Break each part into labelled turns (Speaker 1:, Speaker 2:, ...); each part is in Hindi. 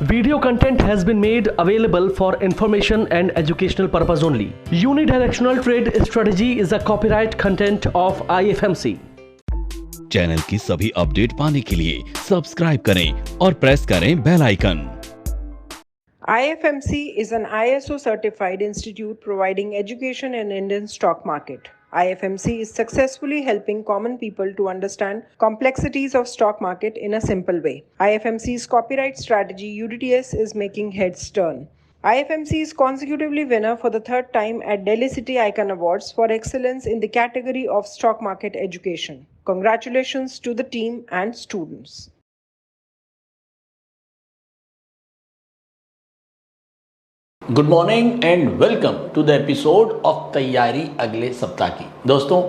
Speaker 1: Video content has been made available for information and educational purpose only. Unidirectional trade strategy is a copyright content of IFMC.
Speaker 2: Channel की सभी अपडेट पाने के लिए सब्सक्राइब करें और प्रेस करें bell icon.
Speaker 3: IFMC is an ISO certified institute providing education in Indian stock market. IFMC is successfully helping common people to understand complexities of stock market in a simple way. IFMC's copyright strategy UDTS is making heads turn. IFMC is consecutively winner for the third time at Delhi City Icon Awards for excellence in the category of stock market education. Congratulations to the team and students.
Speaker 4: Good morning and welcome to the episode of तैयारी अगले सप्ताह की। दोस्तों,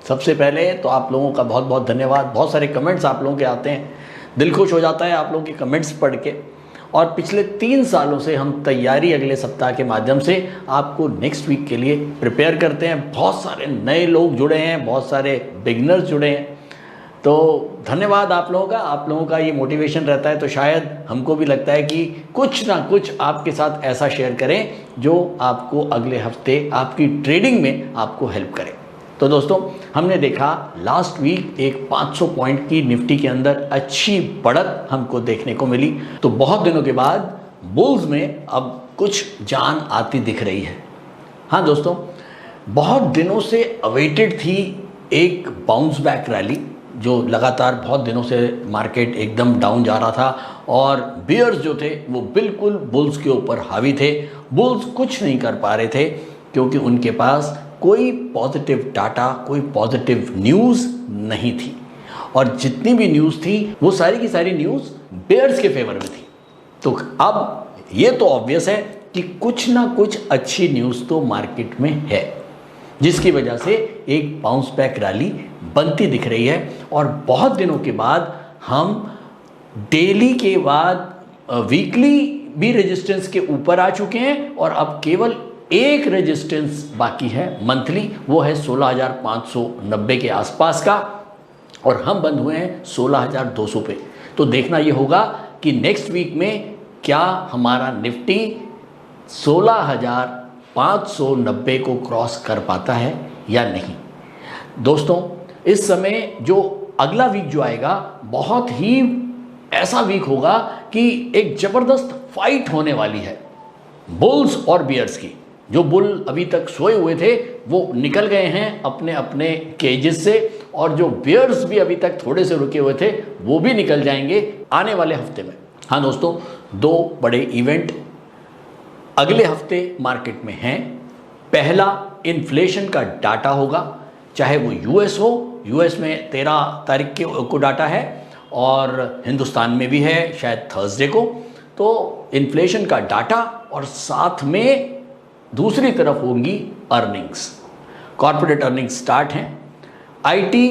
Speaker 4: सबसे पहले तो आप लोगों का बहुत बहुत धन्यवाद। बहुत सारे कमेंट्स आप लोगों के आते हैं, दिल खुश हो जाता है आप लोगों के कमेंट्स पढ़ के। और पिछले 3 सालों से हम तैयारी अगले सप्ताह के माध्यम से आपको नेक्स्ट वीक के लिए प्रिपेयर करते हैं। बहुत सारे नए लोग जुड़े हैं, बहुत सारे बिगनर्स जुड़े हैं, तो धन्यवाद आप लोगों का ये मोटिवेशन रहता है। तो शायद हमको भी लगता है कि कुछ ना कुछ आपके साथ ऐसा शेयर करें जो आपको अगले हफ्ते आपकी ट्रेडिंग में आपको हेल्प करे। तो दोस्तों, हमने देखा लास्ट वीक एक 500 पॉइंट की निफ्टी के अंदर अच्छी बढ़त हमको देखने को मिली। तो बहुत दिनों के बाद बुल्स में अब कुछ जान आती दिख रही है। हाँ दोस्तों, बहुत दिनों से अवेटेड थी एक बाउंस बैक रैली, जो लगातार बहुत दिनों से मार्केट एकदम डाउन जा रहा था और बियर्स जो थे वो बिल्कुल बुल्स के ऊपर हावी थे। बुल्स कुछ नहीं कर पा रहे थे क्योंकि उनके पास कोई पॉजिटिव डाटा, कोई पॉजिटिव न्यूज़ नहीं थी, और जितनी भी न्यूज़ थी वो सारी की सारी न्यूज़ बियर्स के फेवर में थी। तो अब ये तो ऑब्वियस है कि कुछ ना कुछ अच्छी न्यूज़ तो मार्केट में है, जिसकी वजह से एक बाउंस बैक रैली बनती दिख रही है। और बहुत दिनों के बाद हम डेली के बाद वीकली भी रेजिस्टेंस के ऊपर आ चुके हैं, और अब केवल एक रेजिस्टेंस बाकी है मंथली, वो है 16,590 के आसपास का, और हम बंद हुए हैं 16,200 पे। तो देखना ये होगा कि नेक्स्ट वीक में क्या हमारा निफ्टी 16,590 को क्रॉस कर पाता है या नहीं। दोस्तों, इस समय जो अगला वीक जो आएगा बहुत ही ऐसा वीक होगा कि एक ज़बरदस्त फाइट होने वाली है बुल्स और बियर्स की। जो बुल अभी तक सोए हुए थे वो निकल गए हैं अपने अपने केजेस से, और जो बियर्स भी अभी तक थोड़े से रुके हुए थे वो भी निकल जाएंगे आने वाले हफ्ते में। हाँ दोस्तों, 2 बड़े इवेंट अगले हफ्ते मार्केट में हैं। पहला, इन्फ्लेशन का डाटा होगा, चाहे वो यूएस हो, यूएस में 13 तारीख को डाटा है और हिंदुस्तान में भी है शायद थर्सडे को। तो इन्फ्लेशन का डाटा, और साथ में दूसरी तरफ होंगी अर्निंग्स। कॉर्पोरेट अर्निंग्स स्टार्ट हैं, आईटी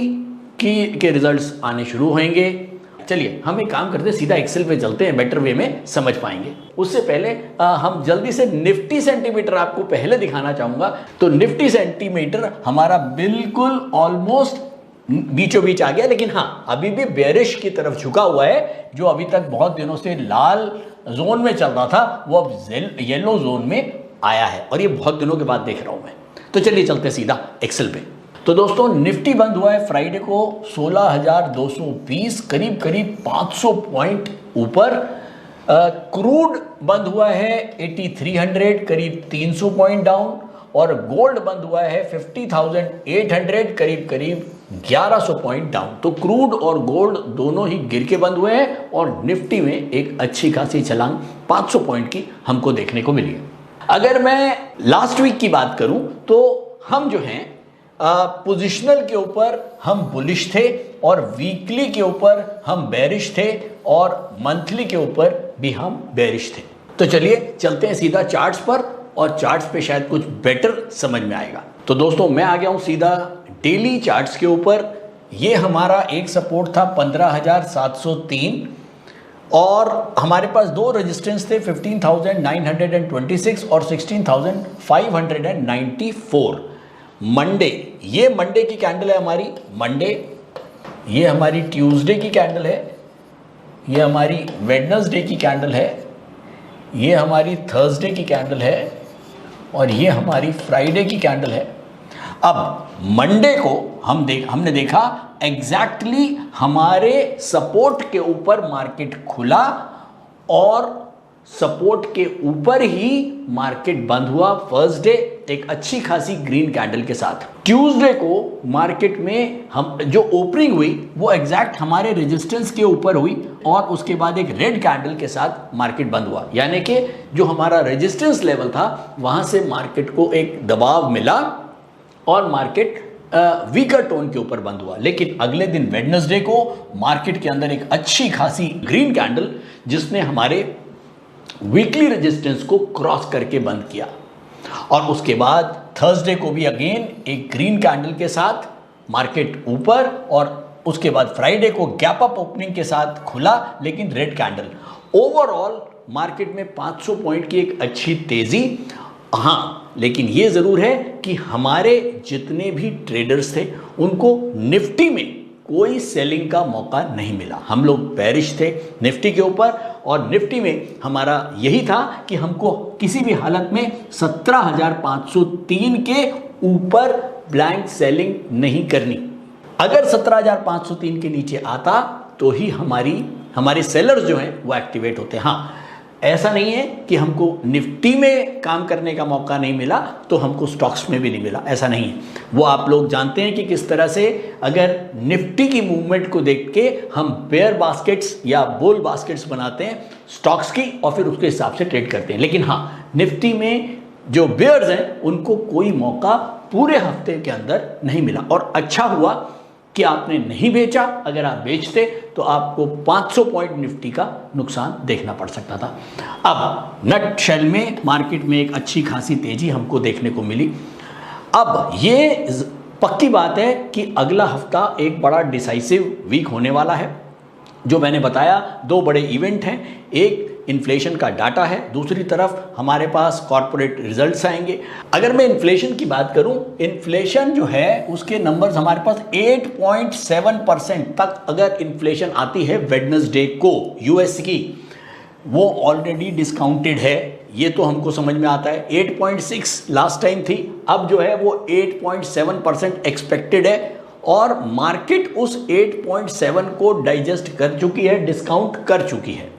Speaker 4: के रिजल्ट्स आने शुरू होंगे। चलिए हम एक काम करते हैं, सीधा एक्सेल पे चलते हैं, बेटर वे में समझ पाएंगे। उससे पहले हम जल्दी से निफ्टी सेंटीमीटर आपको पहले दिखाना चाहूँगा। तो निफ्टी सेंटीमीटर हमारा बिल्कुल ऑलमोस्ट बीचों बीच आ गया, लेकिन हाँ अभी भी बेरिश की तरफ झुका हुआ है। जो अभी तक बहुत दिनों से लाल जोन में चल रहा था वो अब येलो जोन में आया है, और ये बहुत दिनों के बाद देख रहा हूँ मैं। तो चलिए चलते सीधा एक्सेल पे। तो दोस्तों, निफ्टी बंद हुआ है फ्राइडे को 16,220, करीब 500 पॉइंट ऊपर। क्रूड बंद हुआ है 8300, करीब 300 पॉइंट डाउन, और गोल्ड बंद हुआ है 50,800, करीब 1100 पॉइंट डाउन। तो क्रूड और गोल्ड दोनों ही गिर के बंद हुए हैं, और निफ्टी में एक अच्छी खासी छलांग 500 पॉइंट की हमको देखने को मिली है। अगर मैं लास्ट वीक की बात करूं तो हम जो हैं पोजिशनल के ऊपर हम बुलिश थे, और वीकली के ऊपर हम बेरिश थे, और मंथली के ऊपर भी हम बेरिश थे। तो चलिए चलते हैं सीधा चार्ट्स पर, और चार्ट्स पे शायद कुछ बेटर समझ में आएगा। तो दोस्तों, मैं आ गया हूं सीधा डेली चार्ट्स के ऊपर। ये हमारा एक सपोर्ट था 15,703, और हमारे पास 2 रेजिस्टेंस थे 15,926 और 16,594। मंडे, ये मंडे की कैंडल है हमारी, मंडे। ये हमारी ट्यूसडे की कैंडल है, ये हमारी वेडनेसडे की कैंडल है, ये हमारी थर्सडे की कैंडल है और ये हमारी फ्राइडे की कैंडल है। अब मंडे को हमने देखा एग्जैक्टली हमारे सपोर्ट के ऊपर मार्केट खुला और सपोर्ट के ऊपर ही मार्केट बंद हुआ। फर्स्ट डे एक अच्छी खासी ग्रीन कैंडल के साथ। ट्यूसडे को मार्केट में हम जो ओपनिंग हुई वो एग्जैक्ट हमारे रेजिस्टेंस के ऊपर हुई और उसके बाद एक रेड कैंडल के साथ मार्केट बंद हुआ, यानी कि जो हमारा रेजिस्टेंस लेवल था वहां से मार्केट को एक दबाव मिला और मार्केट वीकर टोन के ऊपर बंद हुआ। लेकिन अगले दिन वेडनेसडे को मार्केट के अंदर एक अच्छी खासी ग्रीन कैंडल जिसने हमारे वीकली रेजिस्टेंस को क्रॉस करके बंद किया और उसके बाद थर्सडे को भी अगेन एक ग्रीन कैंडल के साथ मार्केट ऊपर और उसके बाद फ्राइडे को गैप अप ओपनिंग के साथ खुला लेकिन रेड कैंडल। ओवरऑल मार्केट में 500 पॉइंट की एक अच्छी तेजी। हाँ, लेकिन ये जरूर है कि हमारे जितने भी ट्रेडर्स थे उनको निफ्टी में कोई सेलिंग का मौका नहीं मिला। हम लोग बेरिश थे निफ्टी के ऊपर और निफ्टी में हमारा यही था कि हमको किसी भी हालत में 17,503 के ऊपर ब्लैंक सेलिंग नहीं करनी। अगर 17,503 के नीचे आता तो ही हमारे सेलर्स जो हैं वो एक्टिवेट होते हैं। हाँ, ऐसा नहीं है कि हमको निफ्टी में काम करने का मौका नहीं मिला तो हमको स्टॉक्स में भी नहीं मिला, ऐसा नहीं है। वो आप लोग जानते हैं कि किस तरह से अगर निफ्टी की मूवमेंट को देख के हम बेयर बास्केट्स या बुल बास्केट्स बनाते हैं स्टॉक्स की और फिर उसके हिसाब से ट्रेड करते हैं। लेकिन हाँ, निफ्टी में जो बेयर्स हैं उनको कोई मौका पूरे हफ्ते के अंदर नहीं मिला और अच्छा हुआ कि आपने नहीं बेचा। अगर आप बेचते तो आपको 500 पॉइंट निफ्टी का नुकसान देखना पड़ सकता था। अब नट शेल में मार्केट में एक अच्छी खासी तेजी हमको देखने को मिली। अब ये पक्की बात है कि अगला हफ्ता एक बड़ा डिसाइसिव वीक होने वाला है। जो मैंने बताया, दो बड़े इवेंट हैं, एक इन्फ्लेशन का डाटा है, दूसरी तरफ हमारे पास कॉर्पोरेट रिजल्ट्स आएंगे। अगर मैं इन्फ्लेशन की बात करूं, इन्फ्लेशन जो है उसके नंबर्स हमारे पास 8.7% तक अगर इन्फ्लेशन आती है वेडनेसडे को यूएस की, वो ऑलरेडी डिस्काउंटेड है। ये तो हमको समझ में आता है। 8.6 लास्ट टाइम थी, अब जो है वो 8.7% एक्सपेक्टेड है और मार्केट उस 8.7 को डाइजेस्ट कर चुकी है, डिस्काउंट कर चुकी है।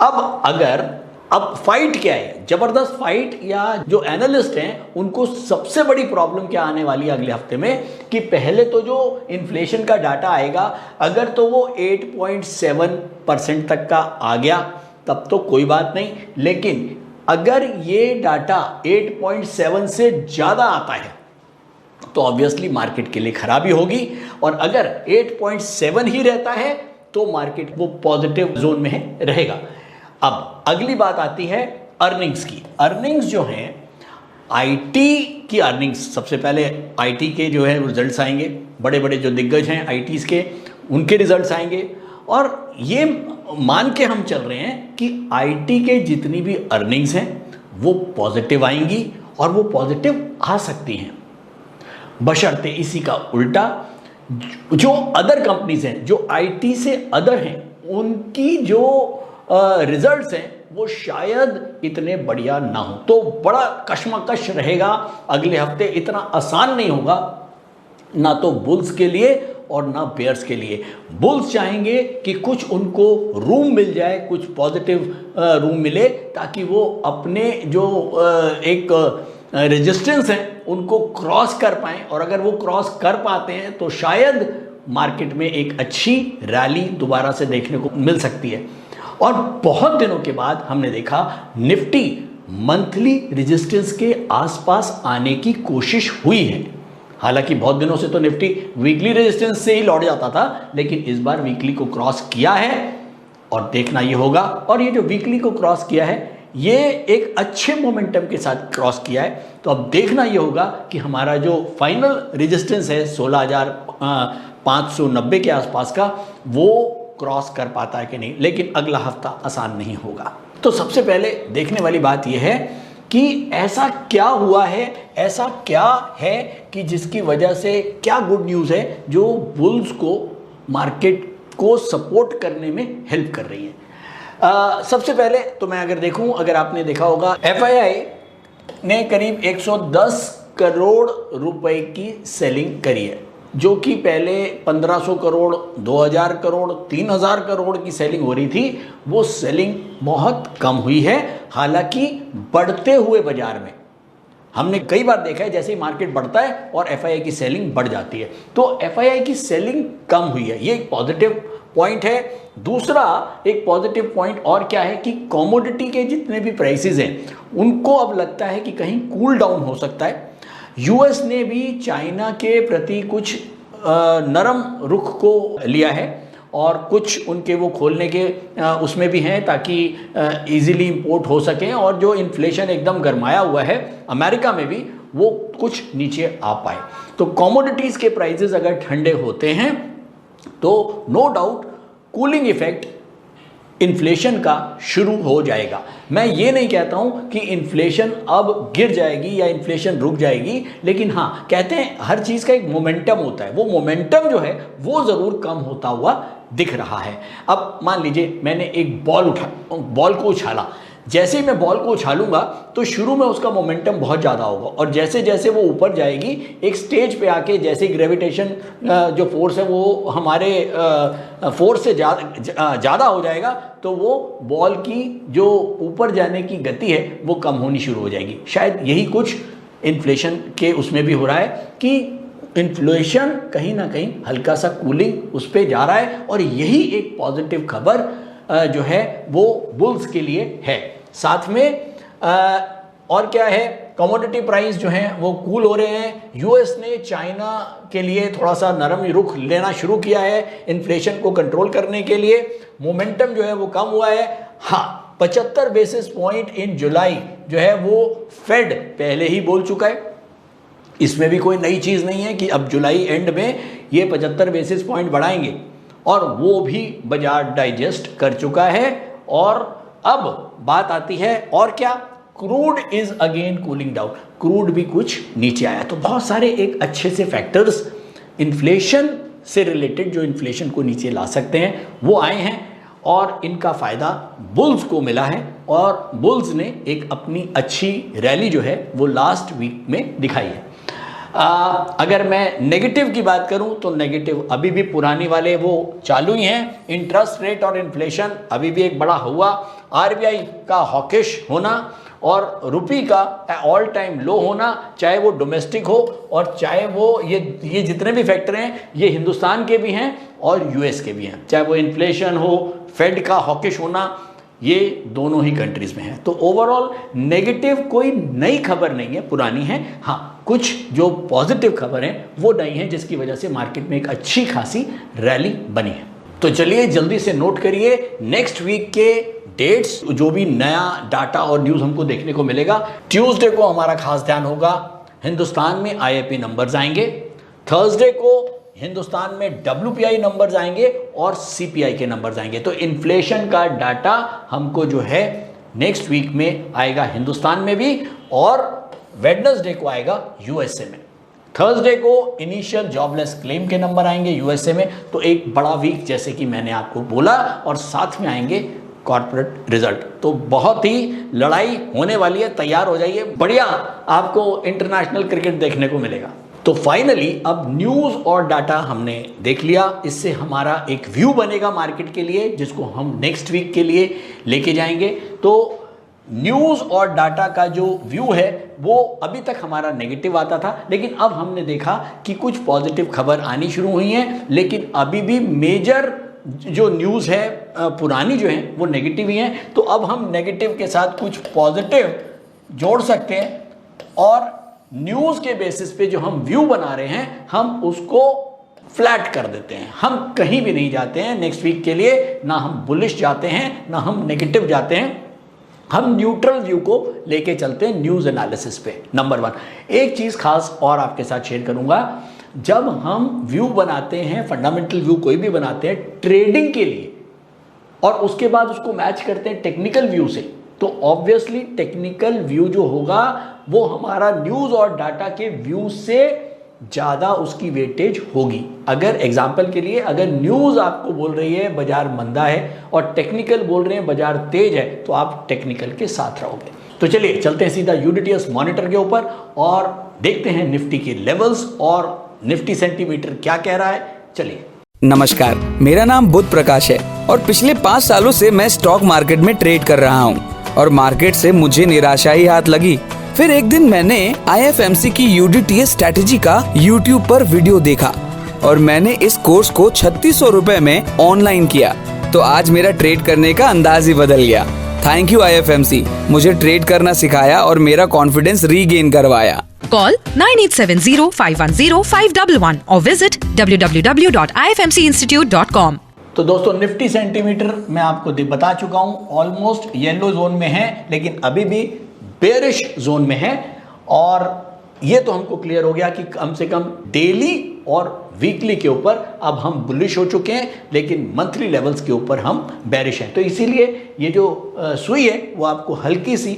Speaker 4: अब फाइट क्या है, जबरदस्त फाइट। या जो एनालिस्ट हैं उनको सबसे बड़ी प्रॉब्लम क्या आने वाली है अगले हफ्ते में कि पहले तो जो इन्फ्लेशन का डाटा आएगा अगर तो वो 8.7% तक का आ गया तब तो कोई बात नहीं, लेकिन अगर ये डाटा 8.7 से ज़्यादा आता है तो ऑब्वियसली मार्केट के लिए खराबी होगी और अगर 8.7 ही रहता है तो मार्केट वो पॉजिटिव जोन में रहेगा। अब अगली बात आती है अर्निंग्स की। अर्निंग्स जो हैं, आईटी की अर्निंग्स, सबसे पहले आईटी के जो है रिजल्ट्स आएंगे। बड़े बड़े जो दिग्गज हैं आईटीज के, उनके रिजल्ट्स आएंगे और ये मान के हम चल रहे हैं कि आईटी के जितनी भी अर्निंग्स हैं वो पॉजिटिव आएंगी और वो पॉजिटिव आ सकती हैं, बशर्ते इसी का उल्टा जो अदर कंपनीज हैं जो आईटी से अदर हैं उनकी जो रिजल्ट्स हैं वो शायद इतने बढ़िया ना हो, तो बड़ा कश्मकश रहेगा अगले हफ्ते। इतना आसान नहीं होगा ना तो बुल्स के लिए और ना बेयर्स के लिए। बुल्स चाहेंगे कि कुछ उनको रूम मिल जाए, कुछ पॉजिटिव रूम मिले ताकि वो अपने जो एक रेजिस्टेंस हैं उनको क्रॉस कर पाएं और अगर वो क्रॉस कर पाते हैं तो शायद मार्केट में एक अच्छी रैली दोबारा से देखने को मिल सकती है। और बहुत दिनों के बाद हमने देखा निफ्टी मंथली रेजिस्टेंस के आसपास आने की कोशिश हुई है। हालांकि बहुत दिनों से तो निफ्टी वीकली रेजिस्टेंस से ही लौट जाता था, लेकिन इस बार वीकली को क्रॉस किया है और देखना ये होगा। और ये जो वीकली को क्रॉस किया है ये एक अच्छे मोमेंटम के साथ क्रॉस किया है, तो अब देखना ये होगा कि हमारा जो फाइनल रेजिस्टेंस है 16,590 के आसपास का वो क्रॉस कर पाता है कि नहीं। लेकिन अगला हफ्ता आसान नहीं होगा। तो सबसे पहले देखने वाली बात यह है कि ऐसा क्या हुआ है, ऐसा क्या है कि जिसकी वजह से क्या गुड न्यूज़ है जो बुल्स को, मार्केट को सपोर्ट करने में हेल्प कर रही है। सबसे पहले तो मैं अगर देखूं, अगर आपने देखा होगा FII ने करीब 110 करोड़ रुपए की सेलिंग करी है, जो कि पहले 1500 करोड़, 2000 करोड़, 3000 करोड़ की सेलिंग हो रही थी। वो सेलिंग बहुत कम हुई है। हालांकि बढ़ते हुए बाजार में हमने कई बार देखा है जैसे ही मार्केट बढ़ता है और FII की सेलिंग बढ़ जाती है, तो FII की सेलिंग कम हुई है, ये एक पॉजिटिव पॉइंट है। दूसरा एक पॉजिटिव पॉइंट और क्या है कि कमोडिटी के जितने भी प्राइसेस हैं उनको अब लगता है कि कहीं कूल डाउन हो सकता है। US ने भी चाइना के प्रति कुछ नरम रुख को लिया है और कुछ उनके वो खोलने के उसमें भी हैं ताकि इजीली इंपोर्ट हो सकें, और जो इन्फ्लेशन एकदम गरमाया हुआ है अमेरिका में भी वो कुछ नीचे आ पाए। तो कमोडिटीज़ के प्राइसेस अगर ठंडे होते हैं तो no doubt cooling effect inflation का शुरू हो जाएगा। मैं ये नहीं कहता हूं कि इन्फ्लेशन अब गिर जाएगी या इन्फ्लेशन रुक जाएगी, लेकिन हाँ, कहते हैं हर चीज़ का एक मोमेंटम होता है, वो मोमेंटम जो है वो ज़रूर कम होता हुआ दिख रहा है। अब मान लीजिए मैंने एक बॉल को उछाला, जैसे ही मैं बॉल को उछालूंगा तो शुरू में उसका मोमेंटम बहुत ज़्यादा होगा, और जैसे जैसे वो ऊपर जाएगी एक स्टेज पे आके जैसे ग्रेविटेशन जो फोर्स है वो हमारे फोर्स से ज़्यादा हो जाएगा, तो वो बॉल की जो ऊपर जाने की गति है वो कम होनी शुरू हो जाएगी। शायद यही कुछ इन्फ्लेशन के उसमें भी हो रहा है कि इन्फ्लेशन कहीं ना कहीं हल्का सा कूलिंग उस पर जा रहा है, और यही एक पॉजिटिव खबर जो है वो बुल्स के लिए है। साथ में और क्या है, कमोडिटी प्राइस जो हैं वो कूल हो रहे हैं। US ने चाइना के लिए थोड़ा सा नरम रुख लेना शुरू किया है इन्फ्लेशन को कंट्रोल करने के लिए। मोमेंटम जो है वो कम हुआ है। हाँ, 75 बेसिस पॉइंट इन जुलाई जो है वो फेड पहले ही बोल चुका है, इसमें भी कोई नई चीज़ नहीं है कि अब जुलाई एंड में ये 75 बेसिस पॉइंट बढ़ाएंगे, और वो भी बाजार डाइजेस्ट कर चुका है। और अब बात आती है और क्या, crude is again cooling down, crude भी कुछ नीचे आया। तो बहुत सारे एक अच्छे से फैक्टर्स इन्फ्लेशन से रिलेटेड जो इन्फ्लेशन को नीचे ला सकते हैं वो आए हैं, और इनका फ़ायदा बुल्स को मिला है, और बुल्स ने एक अपनी अच्छी रैली जो है वो लास्ट वीक में दिखाई है। अगर मैं नेगेटिव की बात करूं तो नेगेटिव अभी भी पुरानी वाले वो चालू ही हैं। इंटरेस्ट रेट और इन्फ्लेशन अभी भी एक बड़ा हुआ, RBI का हॉकिश होना और रुपये का ऑल टाइम लो होना, चाहे वो डोमेस्टिक हो और चाहे वो ये जितने भी फैक्टर हैं ये हिंदुस्तान के भी हैं और US के भी हैं, चाहे वो इन्फ्लेशन हो, फेड का हॉकिश होना, ये दोनों ही कंट्रीज में है। तो ओवरऑल नेगेटिव कोई नई खबर नहीं है, पुरानी है। हाँ, कुछ जो पॉजिटिव खबर है वो नई है, जिसकी वजह से मार्केट में एक अच्छी खासी रैली बनी है। तो चलिए जल्दी से नोट करिए नेक्स्ट वीक के डेट्स, जो भी नया डाटा और न्यूज़ हमको देखने को मिलेगा। ट्यूसडे को हमारा खास ध्यान होगा, हिंदुस्तान में IIP नंबर्स आएंगे। थर्सडे को हिंदुस्तान में WPI नंबर्स आएंगे और CPI के नंबर्स आएंगे। तो इन्फ्लेशन का डाटा हमको जो है नेक्स्ट वीक में आएगा हिंदुस्तान में भी, और वेडनेसडे को आएगा USA में। थर्सडे को इनिशियल जॉबलेस क्लेम के नंबर आएंगे USA में। तो एक बड़ा वीक जैसे कि मैंने आपको बोला, और साथ में आएंगे कॉर्पोरेट रिजल्ट। तो बहुत ही लड़ाई होने वाली है, तैयार हो जाइए, बढ़िया आपको इंटरनेशनल क्रिकेट देखने को मिलेगा। तो फाइनली अब न्यूज़ और डाटा हमने देख लिया, इससे हमारा एक व्यू बनेगा मार्केट के लिए, जिसको हम नेक्स्ट वीक के लिए लेके जाएंगे। तो न्यूज़ और डाटा का जो व्यू है वो अभी तक हमारा नेगेटिव आता था, लेकिन अब हमने देखा कि कुछ पॉजिटिव खबर आनी शुरू हुई हैं, लेकिन अभी भी मेजर जो न्यूज़ है पुरानी जो है वो नेगेटिव ही है। तो अब हम नेगेटिव के साथ कुछ पॉजिटिव जोड़ सकते हैं, और न्यूज़ के बेसिस पे जो हम व्यू बना रहे हैं हम उसको फ्लैट कर देते हैं। हम कहीं भी नहीं जाते हैं नेक्स्ट वीक के लिए, ना हम बुलिश जाते हैं ना हम नेगेटिव जाते हैं, हम न्यूट्रल व्यू को लेके चलते हैं न्यूज़ एनालिसिस पे। नंबर 1 एक चीज़ खास और आपके साथ शेयर करूंगा, जब हम व्यू बनाते हैं, फंडामेंटल व्यू कोई भी बनाते हैं ट्रेडिंग के लिए, और उसके बाद उसको मैच करते हैं टेक्निकल व्यू से, तो ऑब्वियसली टेक्निकल व्यू जो होगा वो हमारा न्यूज़ और डाटा के व्यू से ज़्यादा उसकी वेटेज होगी। अगर एग्जाम्पल के लिए अगर न्यूज़ आपको बोल रही है बाजार मंदा है और टेक्निकल बोल रहे हैं बाजार तेज है, तो आप टेक्निकल के साथ रहोगे। तो चलिए चलते हैं सीधा यूडीटीएस मॉनिटर के ऊपर और देखते हैं निफ्टी के लेवल्स और निफ्टी सेंटीमीटर क्या कह रहा है। चलिए।
Speaker 5: नमस्कार, मेरा नाम बुध प्रकाश है और पिछले 5 सालों से मैं स्टॉक मार्केट में ट्रेड कर रहा हूँ और मार्केट से मुझे निराशा ही हाथ लगी। फिर एक दिन मैंने IFMC की यूडीटीएस स्ट्रैटेजी का YouTube पर वीडियो देखा और मैंने इस कोर्स को 3600 रुपए में ऑनलाइन किया। तो आज मेरा ट्रेड करने का अंदाज ही बदल गया। थैंक यू IFMC, मुझे ट्रेड करना सिखाया और मेरा कॉन्फिडेंस रीगेन करवाया।
Speaker 6: Call 9870510511 or visit www.ifmcinstitute.com।
Speaker 4: तो दोस्तों निफ्टी सेंटीमीटर मैं आपको बता चुका हूं, ऑलमोस्ट येलो जोन में है लेकिन अभी भी बेरिश जोन में है। और ये तो हमको क्लियर हो गया कि कम से कम डेली और वीकली के ऊपर अब हम बुलिश हो चुके हैं, लेकिन मंथली लेवल्स के ऊपर हम बेरिश हैं। तो इसीलिए ये जो सुई है वो आपको हल्की सी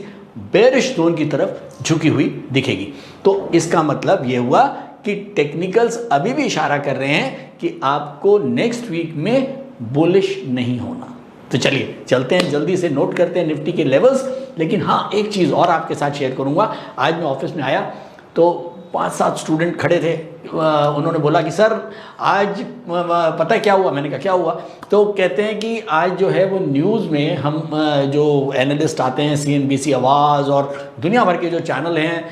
Speaker 4: बेरिश जोन की तरफ झुकी हुई दिखेगी। तो इसका मतलब ये हुआ कि टेक्निकल्स अभी भी इशारा कर रहे हैं कि आपको नेक्स्ट वीक में बुलिश नहीं होना। तो चलिए चलते हैं, जल्दी से नोट करते हैं निफ्टी के लेवल्स। लेकिन हाँ, एक चीज़ और आपके साथ शेयर करूंगा। आज मैं ऑफिस में आया तो 5-7 स्टूडेंट खड़े थे। उन्होंने बोला कि सर आज पता है क्या हुआ? मैंने कहा क्या हुआ? तो कहते हैं कि आज जो है वो न्यूज़ में हम जो एनालिस्ट आते हैं CNBC आवाज़ और दुनिया भर के जो चैनल हैं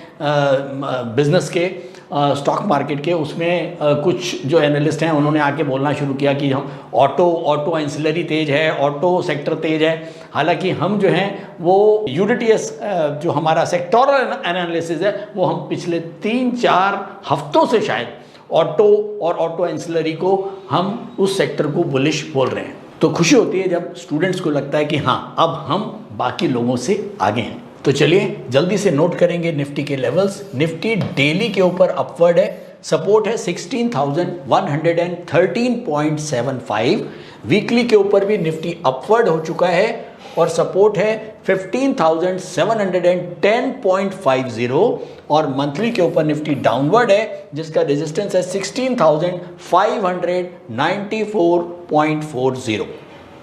Speaker 4: बिजनेस के, स्टॉक मार्केट के, उसमें कुछ जो एनालिस्ट हैं उन्होंने आके बोलना शुरू किया कि हम ऑटो एंसिलरी तेज है, ऑटो सेक्टर तेज है। हालांकि हम जो हैं वो यूडीटीएस जो हमारा सेक्टोरल एनालिसिस है वो हम पिछले 3-4 हफ्तों से शायद ऑटो और ऑटो एंसिलरी को हम उस सेक्टर को बुलिश बोल रहे हैं। तो खुशी होती है जब स्टूडेंट्स को लगता है कि हाँ अब हम बाकी लोगों से आगे हैं। तो चलिए जल्दी से नोट करेंगे निफ्टी के लेवल्स। निफ्टी डेली के ऊपर अपवर्ड है, सपोर्ट है 16,113.75। वीकली के ऊपर भी निफ्टी अपवर्ड हो चुका है और सपोर्ट है 15,710.50। और मंथली के ऊपर निफ्टी डाउनवर्ड है जिसका रेजिस्टेंस है 16,594.40।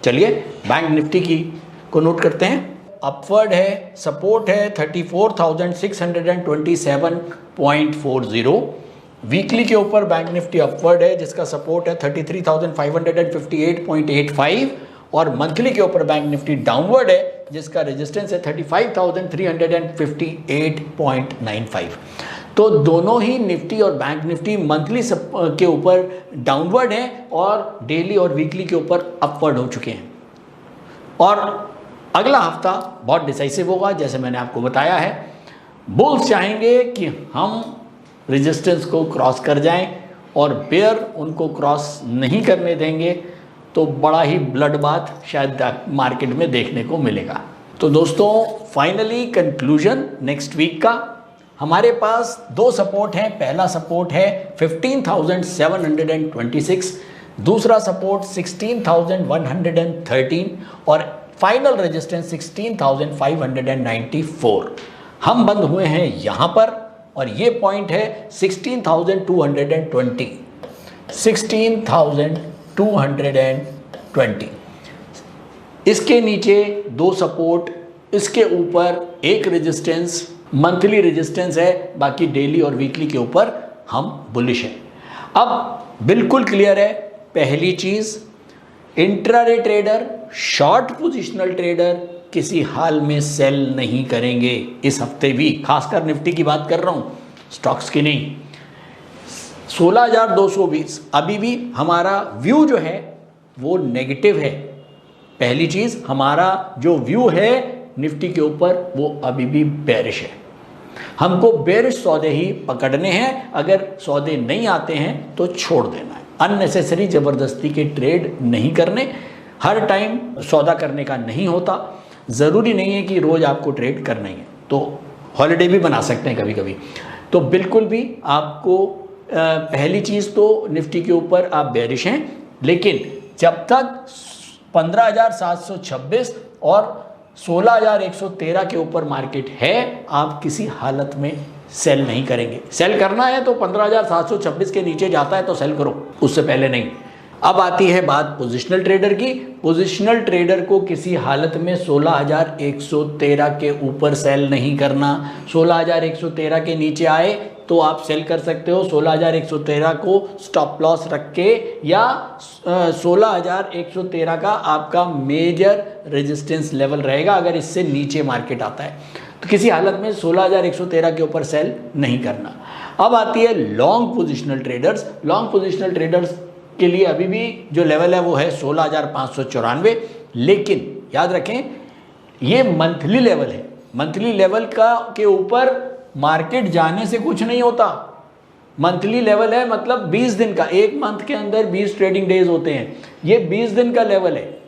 Speaker 4: चलिए बैंक निफ्टी की को नोट करते हैं। अपवर्ड है, सपोर्ट है 34,627.40। वीकली के ऊपर बैंक निफ्टी अपवर्ड है जिसका सपोर्ट है 33,558.85। और मंथली के ऊपर बैंक निफ्टी डाउनवर्ड है जिसका रेजिस्टेंस है 35,358.95। तो दोनों ही निफ्टी और बैंक निफ्टी मंथली के ऊपर डाउनवर्ड हैं और डेली और वीकली के ऊपर अपवर्ड हो चुके हैं। और अगला हफ्ता बहुत डिसाइसिव होगा, जैसे मैंने आपको बताया है। बुल्स चाहेंगे कि हम रेजिस्टेंस को क्रॉस कर जाएं और बेयर उनको क्रॉस नहीं करने देंगे, तो बड़ा ही ब्लड बाथ शायद मार्केट में देखने को मिलेगा। तो दोस्तों फाइनली कंक्लूजन नेक्स्ट वीक का हमारे पास 2 सपोर्ट हैं। पहला सपोर्ट है 15,726, दूसरा सपोर्ट 16,113 और फाइनल रेजिस्टेंस 16,594। हम बंद हुए हैं यहाँ पर और ये पॉइंट है 16,220। 16,220। इसके नीचे 2 सपोर्ट, इसके ऊपर एक रेजिस्टेंस, मंथली रेजिस्टेंस है, बाकी डेली और वीकली के ऊपर हम बुलिश हैं। अब बिल्कुल क्लियर है, पहली चीज़ intraday trader, short positional trader किसी हाल में सेल नहीं करेंगे इस हफ्ते भी। खासकर निफ्टी की बात कर रहा हूँ, स्टॉक्स की नहीं। 16,220 अभी भी हमारा व्यू जो है वो नेगेटिव है। पहली चीज़, हमारा जो व्यू है निफ्टी के ऊपर वो अभी भी बेरिश है। हमको बेरिश सौदे ही पकड़ने हैं, अगर सौदे नहीं आते हैं तो छोड़ देना है। अननेसेसरी ज़बरदस्ती के ट्रेड नहीं करने, हर टाइम सौदा करने का नहीं होता। ज़रूरी नहीं है कि रोज़ आपको ट्रेड करना ही है, तो हॉलिडे भी बना सकते हैं कभी कभी। तो बिल्कुल भी आपको पहली चीज़ तो निफ्टी के ऊपर आप बेरिश हैं, लेकिन जब तक 15,726 और 16,113 के ऊपर मार्केट है, आप किसी हालत में सेल नहीं करेंगे। सेल करना है तो 15,726 के नीचे जाता है तो सेल करो, उससे पहले नहीं। अब आती है बात पोजिशनल ट्रेडर की। पोजिशनल ट्रेडर को किसी हालत में 16,113 के ऊपर सेल नहीं करना। 16,113 के नीचे आए तो आप सेल कर सकते हो। 16,113 को स्टॉप लॉस रख के, या 16,113 का आपका मेजर रेजिस्टेंस लेवल रहेगा अगर इससे नीचे मार्केट आता है तो किसी हालत में 16,113 के ऊपर सेल नहीं करना। अब आती है long positional traders. Long positional traders के लिए अभी भी जो लेवल है वो है 16,594, लेकिन याद रखें ये मंथली लेवल है। मंथली लेवल के ऊपर मार्केट जाने से कुछ नहीं होता। मंथली लेवल है मतलब 20 दिन का, एक मंथ के अंदर 20 ट्रेडिंग डेज होते हैं, ये 20 दिन का लेवल है।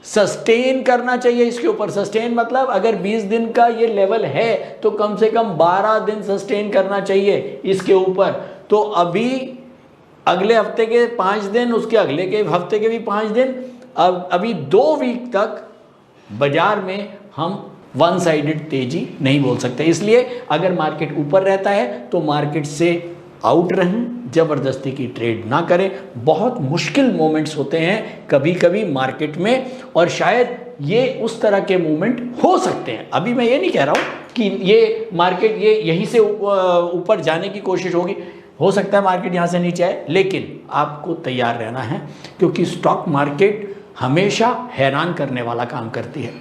Speaker 4: सस्टेन करना चाहिए इसके ऊपर। सस्टेन मतलब अगर 20 दिन का ये लेवल है तो कम से कम 12 दिन सस्टेन करना चाहिए इसके ऊपर। तो अभी अगले हफ्ते के 5 दिन, उसके अगले के हफ्ते के भी 5 दिन, अब अभी 2 वीक तक बाजार में हम वन साइडेड तेजी नहीं बोल सकते। इसलिए अगर मार्केट ऊपर रहता है तो मार्केट से आउट रहें, जबरदस्ती की ट्रेड ना करें। बहुत मुश्किल मोमेंट्स होते हैं कभी कभी मार्केट में, और शायद ये उस तरह के मोमेंट हो सकते हैं। अभी मैं ये नहीं कह रहा हूँ कि ये मार्केट ये यहीं से ऊपर जाने की कोशिश होगी, हो सकता है मार्केट यहाँ से नीचे आए, लेकिन आपको तैयार रहना है क्योंकि स्टॉक मार्केट हमेशा हैरान करने वाला काम करती है।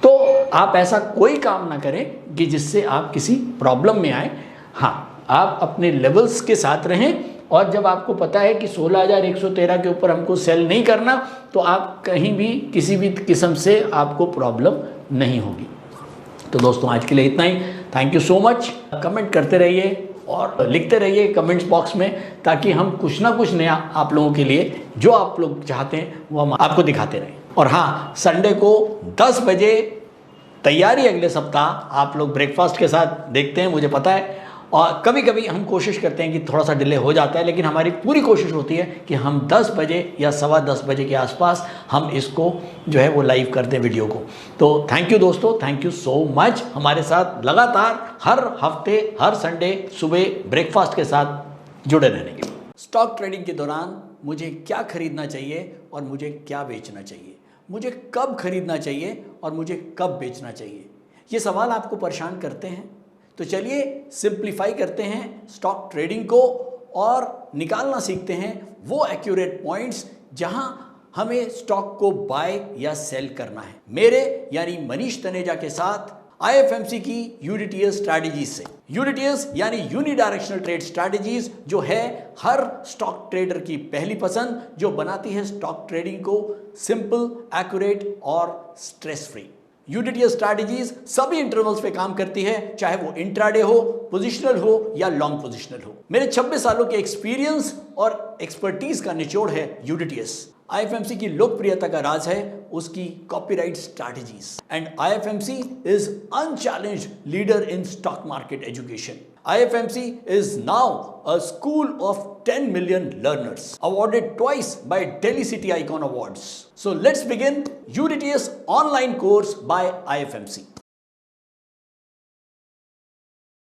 Speaker 4: तो आप ऐसा कोई काम ना करें कि जिससे आप किसी प्रॉब्लम में आए। हाँ, आप अपने लेवल्स के साथ रहें, और जब आपको पता है कि 16,113 के ऊपर हमको सेल नहीं करना तो आप कहीं भी किसी भी किस्म से आपको प्रॉब्लम नहीं होगी। तो दोस्तों आज के लिए इतना ही। Thank you so much. Comment करते रहिए और लिखते रहिए कमेंट्स बॉक्स में, ताकि हम कुछ ना कुछ नया आप लोगों के लिए जो आप लोग चाहते हैं वो हम आपको दिखाते रहें। और हाँ, संडे को 10 बजे तैयारी अगले सप्ताह आप लोग ब्रेकफास्ट के साथ देखते हैं, मुझे पता है। और कभी कभी हम कोशिश करते हैं कि थोड़ा सा डिले हो जाता है, लेकिन हमारी पूरी कोशिश होती है कि हम 10 बजे या 10:15 बजे के आसपास हम इसको जो है वो लाइव कर दें वीडियो को। तो थैंक यू दोस्तों, थैंक यू सो मच हमारे साथ लगातार हर हफ्ते हर संडे सुबह ब्रेकफास्ट के साथ जुड़े रहने के लिए। स्टॉक ट्रेडिंग के दौरान मुझे क्या खरीदना चाहिए और मुझे क्या बेचना चाहिए, मुझे कब खरीदना चाहिए और मुझे कब बेचना चाहिए, ये सवाल आपको परेशान करते हैं। तो चलिए सिंप्लीफाई करते हैं स्टॉक ट्रेडिंग को और निकालना सीखते हैं वो एक्यूरेट पॉइंट्स जहां हमें स्टॉक को बाय या सेल करना है, मेरे यानी मनीष तनेजा के साथ IFMC की यूडीटीएस स्ट्रैटेजीज से। यूडीटीएस यानी यूनिडायरेक्शनल ट्रेड स्ट्रैटेजीज, जो है हर स्टॉक ट्रेडर की पहली पसंद, जो बनाती है स्टॉक ट्रेडिंग को सिंपल, एक्यूरेट और स्ट्रेस फ्री। यूडीटीएस स्ट्रैटेजीज सभी इंटरवल्स पे काम करती है, चाहे वो इंट्राडे हो, पोजिशनल हो या लॉन्ग पोजिशनल हो। मेरे 26 सालों के एक्सपीरियंस और एक्सपर्टीज का निचोड़ है यूडीटीएस। IFMC की लोकप्रियता का राज है उसकी copyright strategies, and IFMC is unchallenged leader in stock market education. IFMC is now a school of 10 million learners, awarded twice by Delhi City Icon Awards. So let's begin UDTS online course by IFMC.